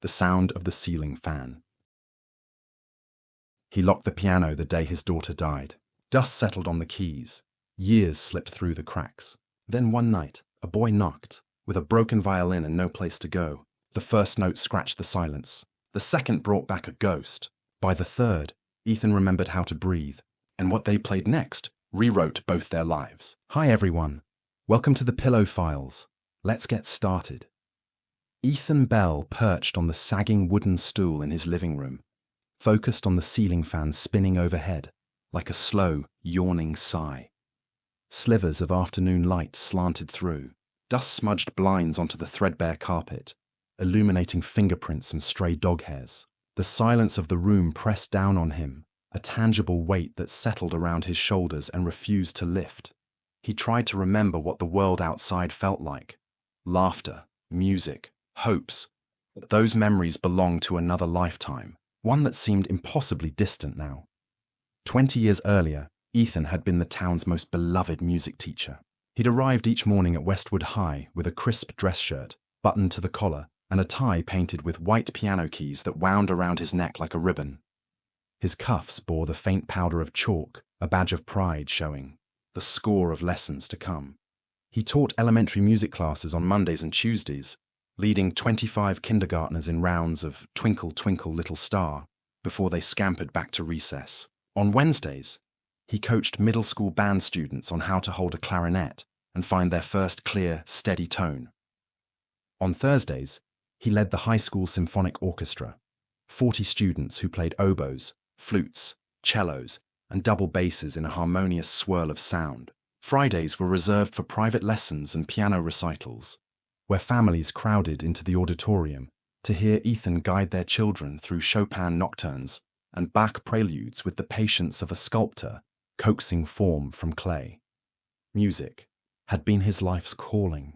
the sound of the ceiling fan. He locked the piano the day his daughter died. Dust settled on the keys. Years slipped through the cracks. Then one night, a boy knocked. With a broken violin and no place to go. The first note scratched the silence. The second brought back a ghost. By the third, Ethan remembered how to breathe. And what they played next rewrote both their lives. Hi everyone. Welcome to the Pillow Files. Let's get started. Ethan Bell perched on the sagging wooden stool in his living room, focused on the ceiling fan spinning overhead, like a slow, yawning sigh. Slivers of afternoon light slanted through. Dust smudged blinds onto the threadbare carpet, illuminating fingerprints and stray dog hairs. The silence of the room pressed down on him, a tangible weight that settled around his shoulders and refused to lift. He tried to remember what the world outside felt like. Laughter, music, hopes. But those memories belonged to another lifetime, one that seemed impossibly distant now. 20 years earlier, Ethan had been the town's most beloved music teacher. He'd arrived each morning at Westwood High with a crisp dress shirt, buttoned to the collar, and a tie painted with white piano keys that wound around his neck like a ribbon. His cuffs bore the faint powder of chalk, a badge of pride showing the score of lessons to come. He taught elementary music classes on Mondays and Tuesdays, leading 25 kindergartners in rounds of Twinkle, Twinkle, Little Star before they scampered back to recess. On Wednesdays, he coached middle school band students on how to hold a clarinet and find their first clear, steady tone. On Thursdays, he led the high school symphonic orchestra, 40 students who played oboes, flutes, cellos, and double basses in a harmonious swirl of sound. Fridays were reserved for private lessons and piano recitals, where families crowded into the auditorium to hear Ethan guide their children through Chopin nocturnes and Bach preludes with the patience of a sculptor coaxing form from clay. Music had been his life's calling.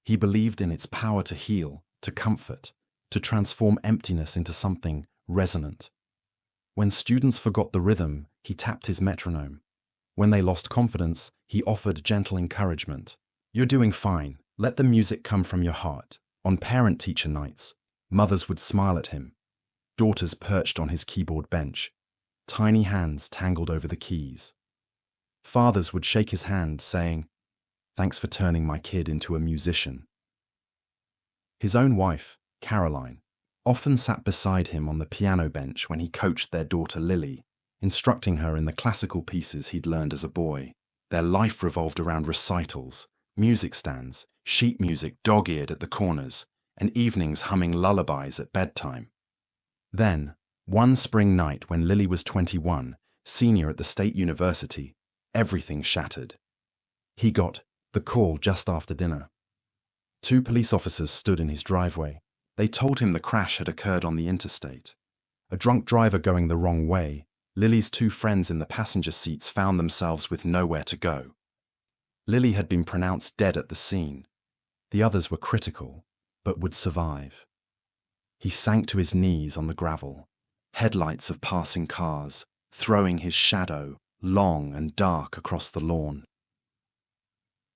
He believed in its power to heal, to comfort, to transform emptiness into something resonant. When students forgot the rhythm, he tapped his metronome. When they lost confidence, he offered gentle encouragement. You're doing fine. Let the music come from your heart. On parent-teacher nights, mothers would smile at him. Daughters perched on his keyboard bench. Tiny hands tangled over the keys. Fathers would shake his hand, saying, "Thanks for turning my kid into a musician." His own wife, Caroline, often sat beside him on the piano bench when he coached their daughter Lily, instructing her in the classical pieces he'd learned as a boy. Their life revolved around recitals, music stands, sheet music dog-eared at the corners, and evenings humming lullabies at bedtime. Then, one spring night when Lily was 21, senior at the State University, everything shattered. He got the call just after dinner. 2 police officers stood in his driveway. They told him the crash had occurred on the interstate. A drunk driver going the wrong way, Lily's 2 friends in the passenger seats found themselves with nowhere to go. Lily had been pronounced dead at the scene. The others were critical, but would survive. He sank to his knees on the gravel, headlights of passing cars, throwing his shadow, long and dark, across the lawn.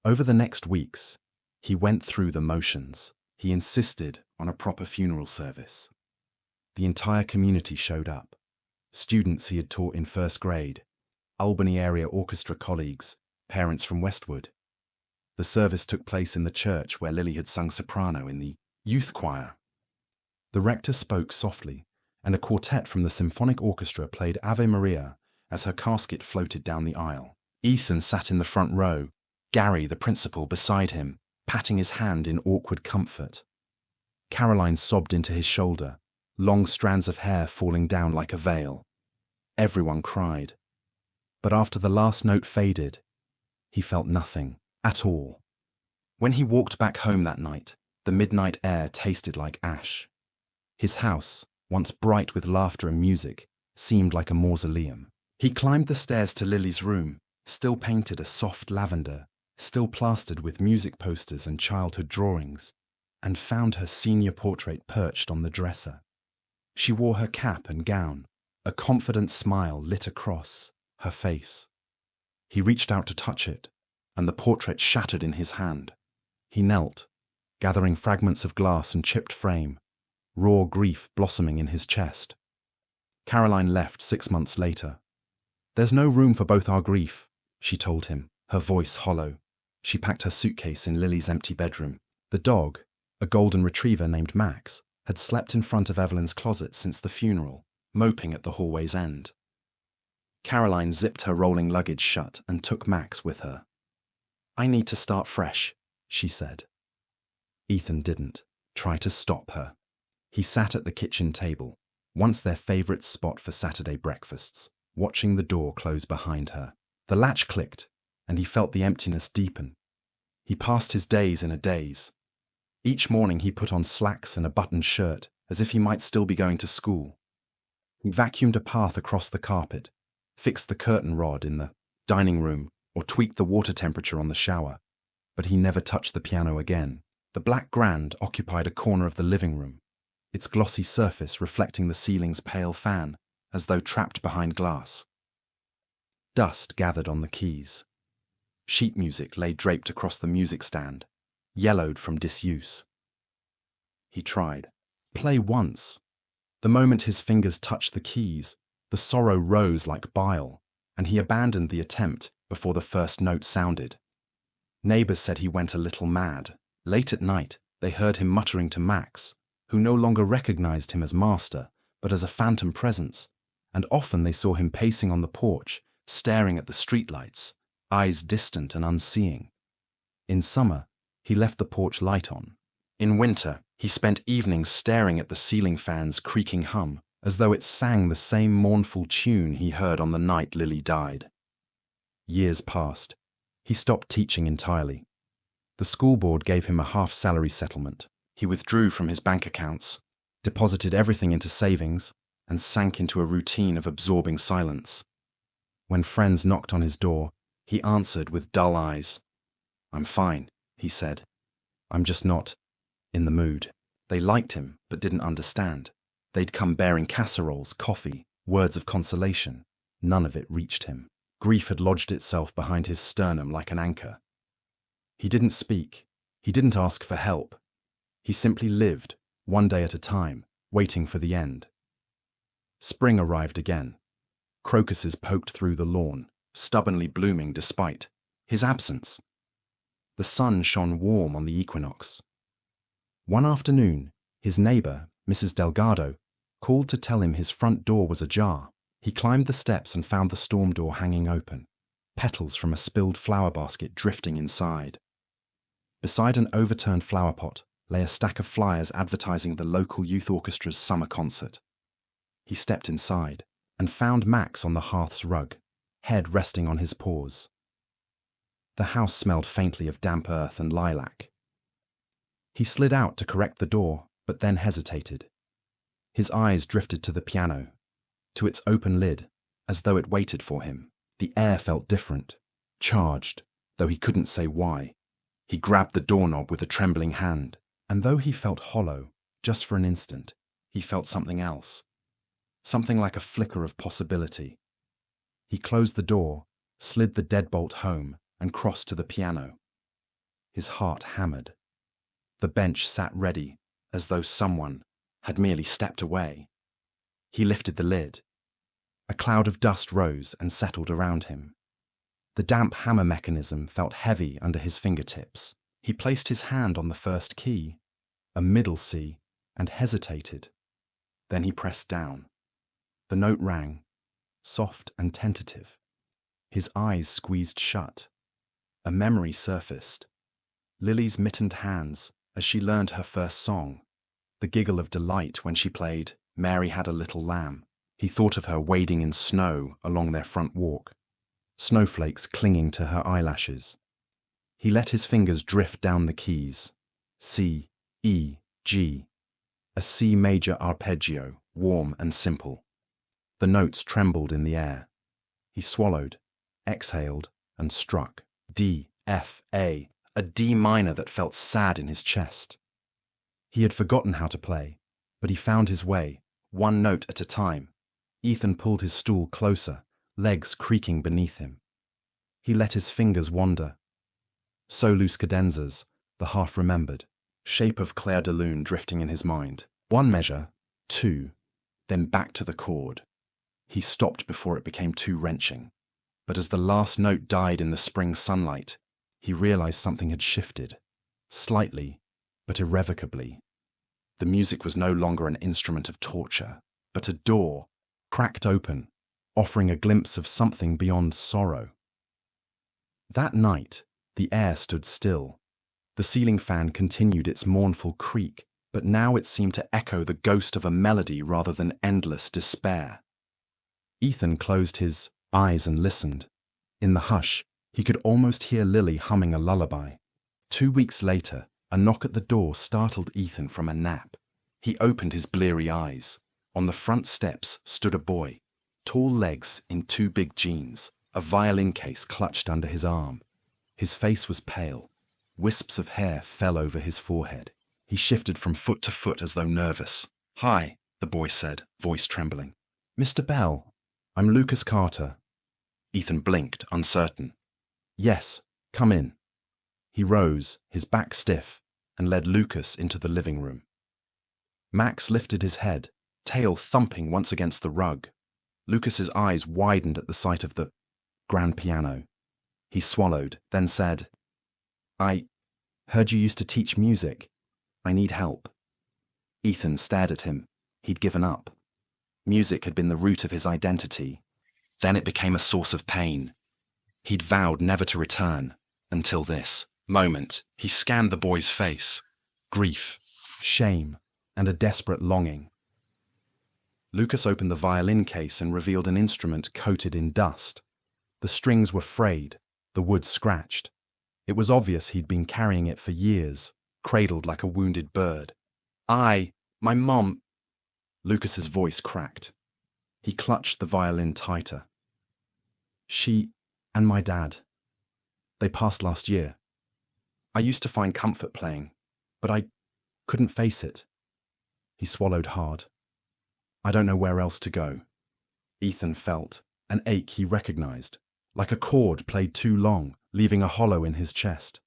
Over the next weeks, he went through the motions. He insisted on a proper funeral service. The entire community showed up. Students he had taught in first grade, Albany area orchestra colleagues, parents from Westwood. The service took place in the church where Lily had sung soprano in the youth choir. The rector spoke softly, and a quartet from the symphonic orchestra played Ave Maria as her casket floated down the aisle. Ethan sat in the front row, Gary, the principal, beside him, patting his hand in awkward comfort. Caroline sobbed into his shoulder, long strands of hair falling down like a veil. Everyone cried. But after the last note faded, he felt nothing at all. When he walked back home that night, the midnight air tasted like ash. His house, once bright with laughter and music, seemed like a mausoleum. He climbed the stairs to Lily's room, still painted a soft lavender, still plastered with music posters and childhood drawings, and found her senior portrait perched on the dresser. She wore her cap and gown. A confident smile lit across her face. He reached out to touch it, and the portrait shattered in his hand. He knelt, gathering fragments of glass and chipped frame, raw grief blossoming in his chest. Caroline left 6 months later. "There's no room for both our grief," she told him, her voice hollow. She packed her suitcase in Lily's empty bedroom. The dog, a golden retriever named Max, had slept in front of Evelyn's closet since the funeral, moping at the hallway's end. Caroline zipped her rolling luggage shut and took Max with her. "I need to start fresh," she said. Ethan didn't try to stop her. He sat at the kitchen table, once their favorite spot for Saturday breakfasts, watching the door close behind her. The latch clicked, and he felt the emptiness deepen. He passed his days in a daze. Each morning he put on slacks and a buttoned shirt, as if he might still be going to school. He vacuumed a path across the carpet, fixed the curtain rod in the dining room, or tweaked the water temperature on the shower, but he never touched the piano again. The black grand occupied a corner of the living room, its glossy surface reflecting the ceiling's pale fan, as though trapped behind glass. Dust gathered on the keys. Sheet music lay draped across the music stand, yellowed from disuse. He tried. Play once. The moment his fingers touched the keys, the sorrow rose like bile, and he abandoned the attempt before the first note sounded. Neighbors said he went a little mad. Late at night, they heard him muttering to Max, who no longer recognized him as master, but as a phantom presence, and often they saw him pacing on the porch, staring at the streetlights, eyes distant and unseeing. In summer, he left the porch light on. In winter, he spent evenings staring at the ceiling fan's creaking hum, as though it sang the same mournful tune he heard on the night Lily died. Years passed. He stopped teaching entirely. The school board gave him a half-salary settlement. He withdrew from his bank accounts, deposited everything into savings, and sank into a routine of absorbing silence. When friends knocked on his door, he answered with dull eyes. "I'm fine," he said. "I'm just not in the mood." They liked him, but didn't understand. They'd come bearing casseroles, coffee, words of consolation. None of it reached him. Grief had lodged itself behind his sternum like an anchor. He didn't speak. He didn't ask for help. He simply lived, one day at a time, waiting for the end. Spring arrived again. Crocuses poked through the lawn, stubbornly blooming despite his absence. The sun shone warm on the equinox. One afternoon, his neighbor, Mrs. Delgado, called to tell him his front door was ajar. He climbed the steps and found the storm door hanging open, petals from a spilled flower basket drifting inside. Beside an overturned flower pot lay a stack of flyers advertising the local youth orchestra's summer concert. He stepped inside and found Max on the hearth's rug, head resting on his paws. The house smelled faintly of damp earth and lilac. He slid out to correct the door, but then hesitated. His eyes drifted to the piano, to its open lid, as though it waited for him. The air felt different, charged, though he couldn't say why. He grabbed the doorknob with a trembling hand, and though he felt hollow, just for an instant, he felt something else. Something like a flicker of possibility. He closed the door, slid the deadbolt home, and crossed to the piano. His heart hammered. The bench sat ready, as though someone had merely stepped away. He lifted the lid. A cloud of dust rose and settled around him. The damp hammer mechanism felt heavy under his fingertips. He placed his hand on the first key, a middle C, and hesitated. Then he pressed down. The note rang, soft and tentative. His eyes squeezed shut. A memory surfaced. Lily's mittened hands as she learned her first song. The giggle of delight when she played "Mary Had a Little Lamb." He thought of her wading in snow along their front walk, snowflakes clinging to her eyelashes. He let his fingers drift down the keys. C, E, G. A C major arpeggio, warm and simple. The notes trembled in the air. He swallowed, exhaled, and struck. D, F, A D minor that felt sad in his chest. He had forgotten how to play, but he found his way, one note at a time. Ethan pulled his stool closer, legs creaking beneath him. He let his fingers wander. Solus cadenzas, the half-remembered, shape of Claire de Lune drifting in his mind. One measure, two, then back to the chord. He stopped before it became too wrenching. But as the last note died in the spring sunlight, he realized something had shifted. Slightly, but irrevocably. The music was no longer an instrument of torture, but a door, cracked open, offering a glimpse of something beyond sorrow. That night, the air stood still. The ceiling fan continued its mournful creak, but now it seemed to echo the ghost of a melody rather than endless despair. Ethan closed his eyes and listened. In the hush, he could almost hear Lily humming a lullaby. 2 weeks later, a knock at the door startled Ethan from a nap. He opened his bleary eyes. On the front steps stood a boy, tall legs in 2 big jeans, a violin case clutched under his arm. His face was pale. Wisps of hair fell over his forehead. He shifted from foot to foot as though nervous. "Hi," the boy said, voice trembling. "Mr. Bell, I'm Lucas Carter." Ethan blinked, uncertain. "Yes, come in." He rose, his back stiff, and led Lucas into the living room. Max lifted his head, tail thumping once against the rug. Lucas's eyes widened at the sight of the grand piano. He swallowed, then said, "I heard you used to teach music. I need help." Ethan stared at him. He'd given up. Music had been the root of his identity. Then it became a source of pain. He'd vowed never to return, until this moment. He scanned the boy's face. Grief, shame, and a desperate longing. Lucas opened the violin case and revealed an instrument coated in dust. The strings were frayed, the wood scratched. It was obvious he'd been carrying it for years, cradled like a wounded bird. My mom." Lucas's voice cracked. He clutched the violin tighter. "She and my dad. They passed last year. I used to find comfort playing, but I couldn't face it." He swallowed hard. "I don't know where else to go." Ethan felt an ache he recognized, like a chord played too long, leaving a hollow in his chest.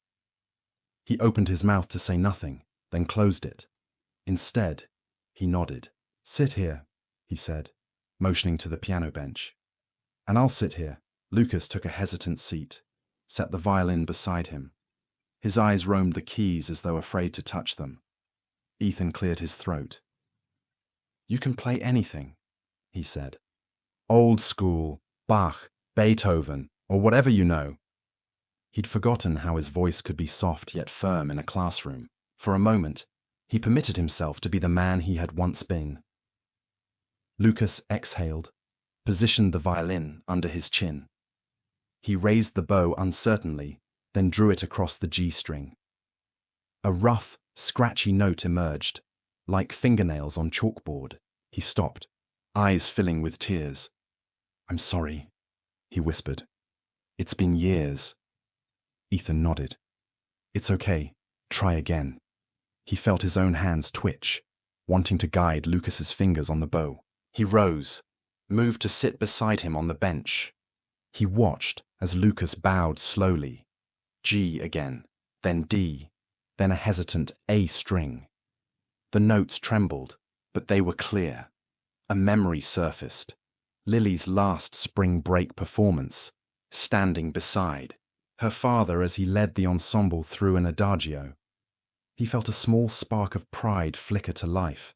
He opened his mouth to say nothing, then closed it. Instead, he nodded. "Sit here," he said, motioning to the piano bench. "And I'll sit here." Lucas took a hesitant seat, set the violin beside him. His eyes roamed the keys as though afraid to touch them. Ethan cleared his throat. "You can play anything," he said. "Old school, Bach, Beethoven, or whatever you know." He'd forgotten how his voice could be soft yet firm in a classroom. For a moment, he permitted himself to be the man he had once been. Lucas exhaled, positioned the violin under his chin. He raised the bow uncertainly, then drew it across the G string. A rough, scratchy note emerged, like fingernails on chalkboard. He stopped, eyes filling with tears. "I'm sorry," he whispered. "It's been years." Ethan nodded. "It's okay. Try again." He felt his own hands twitch, wanting to guide Lucas's fingers on the bow. He rose, moved to sit beside him on the bench. He watched as Lucas bowed slowly. G again, then D, then a hesitant A string. The notes trembled, but they were clear. A memory surfaced. Lily's last spring break performance, standing beside her father as he led the ensemble through an adagio. He felt a small spark of pride flicker to life,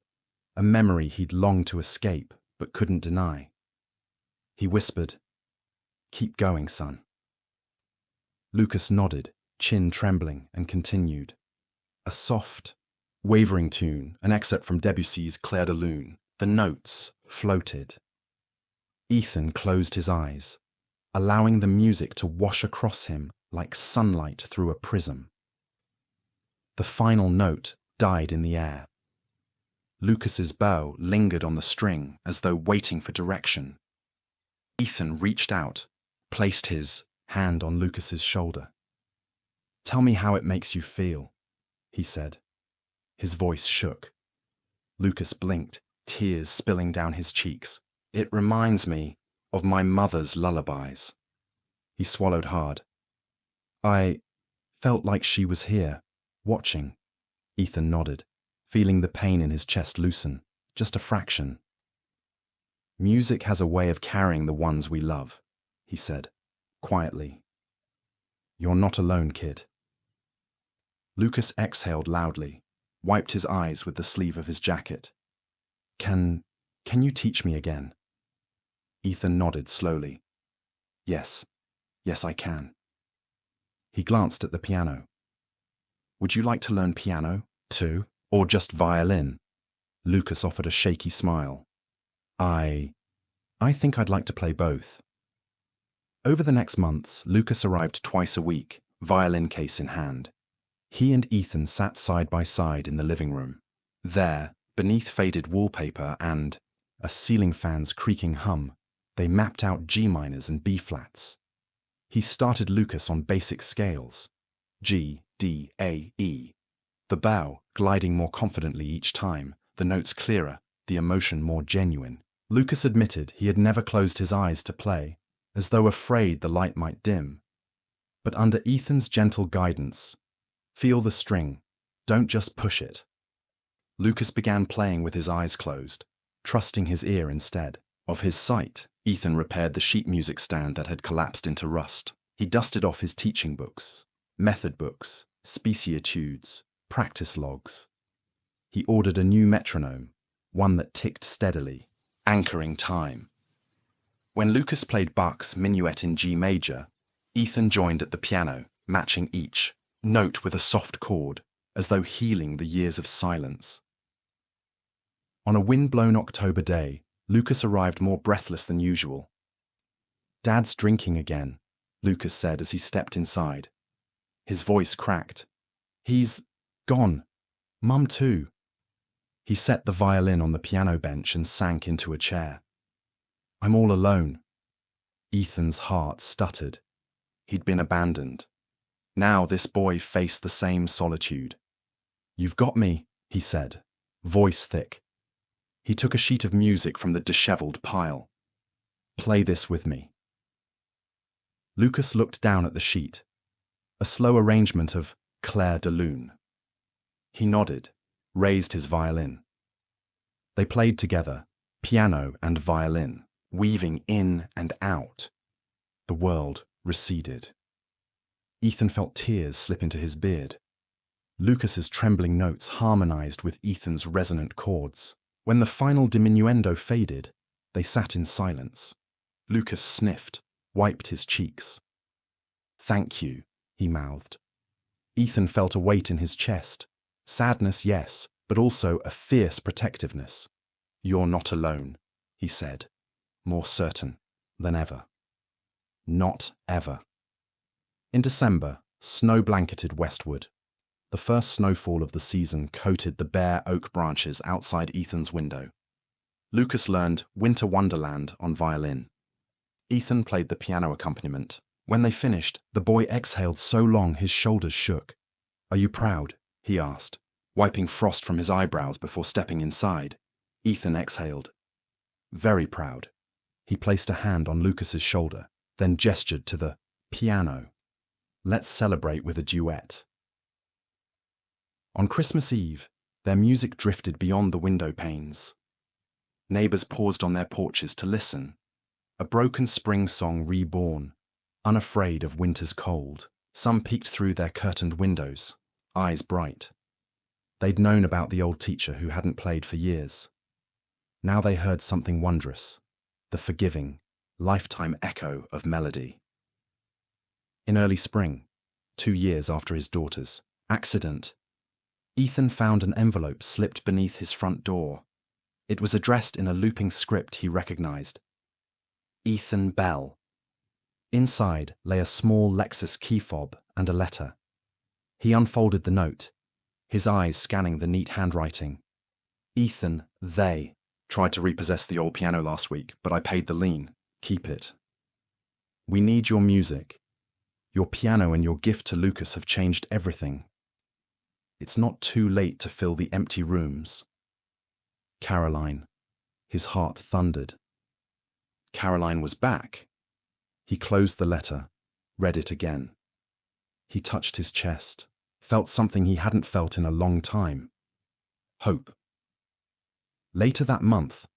a memory he'd longed to escape but couldn't deny. He whispered, "Keep going, son." Lucas nodded, chin trembling, and continued. A soft, wavering tune, an excerpt from Debussy's Clair de Lune. The notes floated. Ethan closed his eyes, allowing the music to wash across him like sunlight through a prism. The final note died in the air. Lucas's bow lingered on the string as though waiting for direction. Ethan reached out, placed his hand on Lucas's shoulder. "Tell me how it makes you feel," he said. His voice shook. Lucas blinked, tears spilling down his cheeks. "It reminds me of my mother's lullabies." He swallowed hard. "I felt like she was here, watching." Ethan nodded. feeling the pain in his chest loosen, just a fraction. "Music has a way of carrying the ones we love," he said, quietly. "You're not alone, kid." Lucas exhaled loudly, wiped his eyes with the sleeve of his jacket. Can you teach me again?" Ethan nodded slowly. Yes, I can." He glanced at the piano. "Would you like to learn piano, too, or just violin?" Lucas offered a shaky smile. I think I'd like to play both." Over the next months, Lucas arrived twice a week, violin case in hand. He and Ethan sat side by side in the living room. There, beneath faded wallpaper and a ceiling fan's creaking hum, they mapped out G minors and B flats. He started Lucas on basic scales, G, D, A, E. The bow gliding more confidently each time, the notes clearer, the emotion more genuine. Lucas admitted he had never closed his eyes to play, as though afraid the light might dim. But under Ethan's gentle guidance, "Feel the string, don't just push it." Lucas began playing with his eyes closed, trusting his ear instead. Of his sight, Ethan repaired the sheet music stand that had collapsed into rust. He dusted off his teaching books, method books, specietudes, practice logs. He ordered a new metronome, one that ticked steadily, anchoring time. When Lucas played Bach's Minuet in G major, Ethan joined at the piano, matching each note with a soft chord, as though healing the years of silence. On a wind-blown October day, Lucas arrived more breathless than usual. "Dad's drinking again," Lucas said as he stepped inside. His voice cracked. "He's gone. Mum too." He set the violin on the piano bench and sank into a chair. "I'm all alone." Ethan's heart stuttered. He'd been abandoned. Now this boy faced the same solitude. "You've got me," he said, voice thick. He took a sheet of music from the disheveled pile. "Play this with me." Lucas looked down at the sheet, a slow arrangement of Clair de Lune. He nodded, raised his violin. They played together, piano and violin, weaving in and out. The world receded. Ethan felt tears slip into his beard. Lucas's trembling notes harmonized with Ethan's resonant chords. When the final diminuendo faded, they sat in silence. Lucas sniffed, wiped his cheeks. "Thank you," he mouthed. Ethan felt a weight in his chest. Sadness, yes, but also a fierce protectiveness. "You're not alone," he said, more certain than ever. Not ever. In December, snow blanketed westward. The first snowfall of the season coated the bare oak branches outside Ethan's window. Lucas learned Winter Wonderland on violin. Ethan played the piano accompaniment. When they finished, the boy exhaled so long his shoulders shook. "Are you proud?" he asked, wiping frost from his eyebrows before stepping inside. Ethan exhaled. "Very proud." He placed a hand on Lucas's shoulder, then gestured to the piano. "Let's celebrate with a duet." On Christmas Eve, their music drifted beyond the window panes. Neighbors paused on their porches to listen. A broken spring song reborn, unafraid of winter's cold. Some peeked through their curtained windows, eyes bright. They'd known about the old teacher who hadn't played for years. Now they heard something wondrous, the forgiving, lifetime echo of melody. In early spring, 2 years after his daughter's accident, Ethan found an envelope slipped beneath his front door. It was addressed in a looping script he recognized. Ethan Bell. Inside lay a small Lexus key fob and a letter. He unfolded the note, his eyes scanning the neat handwriting. "Ethan, they tried to repossess the old piano last week, but I paid the lien. Keep it. We need your music. Your piano and your gift to Lucas have changed everything. It's not too late to fill the empty rooms. Caroline." His heart thundered. Caroline was back. He closed the letter, read it again. He touched his chest, felt something he hadn't felt in a long time. hope. Later that month,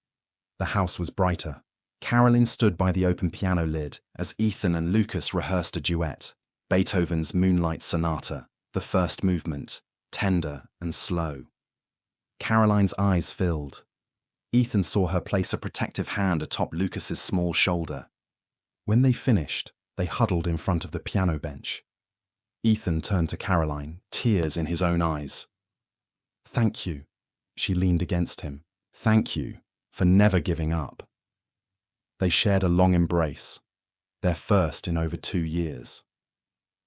the house was brighter. Caroline stood by the open piano lid as Ethan and Lucas rehearsed a duet, Beethoven's Moonlight Sonata, the first movement, tender and slow. Caroline's eyes filled. Ethan saw her place a protective hand atop Lucas's small shoulder. When they finished, they huddled in front of the piano bench. Ethan turned to Caroline, tears in his own eyes. "Thank you," she leaned against him. "Thank you for never giving up." They shared a long embrace, their first in over 2 years.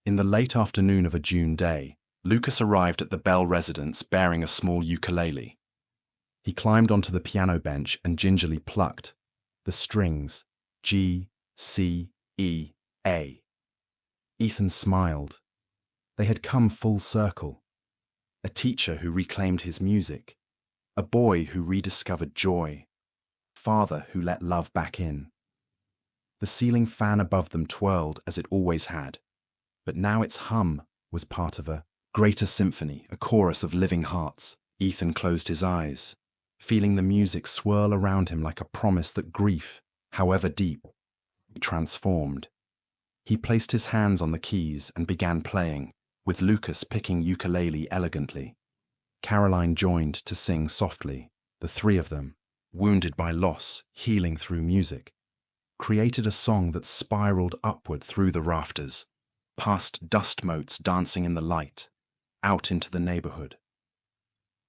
In the late afternoon of a June day, Lucas arrived at the Bell residence bearing a small ukulele. He climbed onto the piano bench and gingerly plucked the strings G, C, E, A. Ethan smiled. They had come full circle. A teacher who reclaimed his music, a boy who rediscovered joy, father who let love back in. The ceiling fan above them twirled as it always had, but now its hum was part of a greater symphony, a chorus of living hearts. Ethan closed his eyes, feeling the music swirl around him like a promise that grief, however deep, transformed. He placed his hands on the keys and began playing, with Lucas picking ukulele elegantly. Caroline joined to sing softly. The three of them, wounded by loss, healing through music, created a song that spiraled upward through the rafters, past dust motes dancing in the light, out into the neighborhood.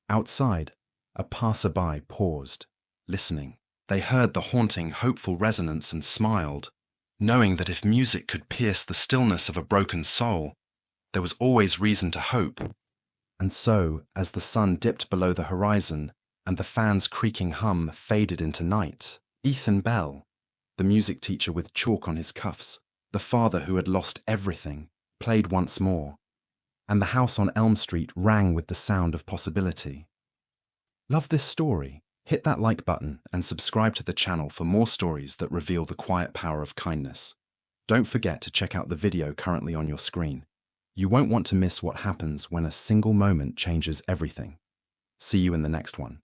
Outside, a passerby paused, listening. They heard the haunting, hopeful resonance and smiled, knowing that if music could pierce the stillness of a broken soul, there was always reason to hope. And so, as the sun dipped below the horizon and the fan's creaking hum faded into night, Ethan Bell, the music teacher with chalk on his cuffs, the father who had lost everything, played once more, and the house on Elm Street rang with the sound of possibility. Love this story? Hit that like button and subscribe to the channel for more stories that reveal the quiet power of kindness. Don't forget to check out the video currently on your screen. You won't want to miss what happens when a single moment changes everything. See you in the next one.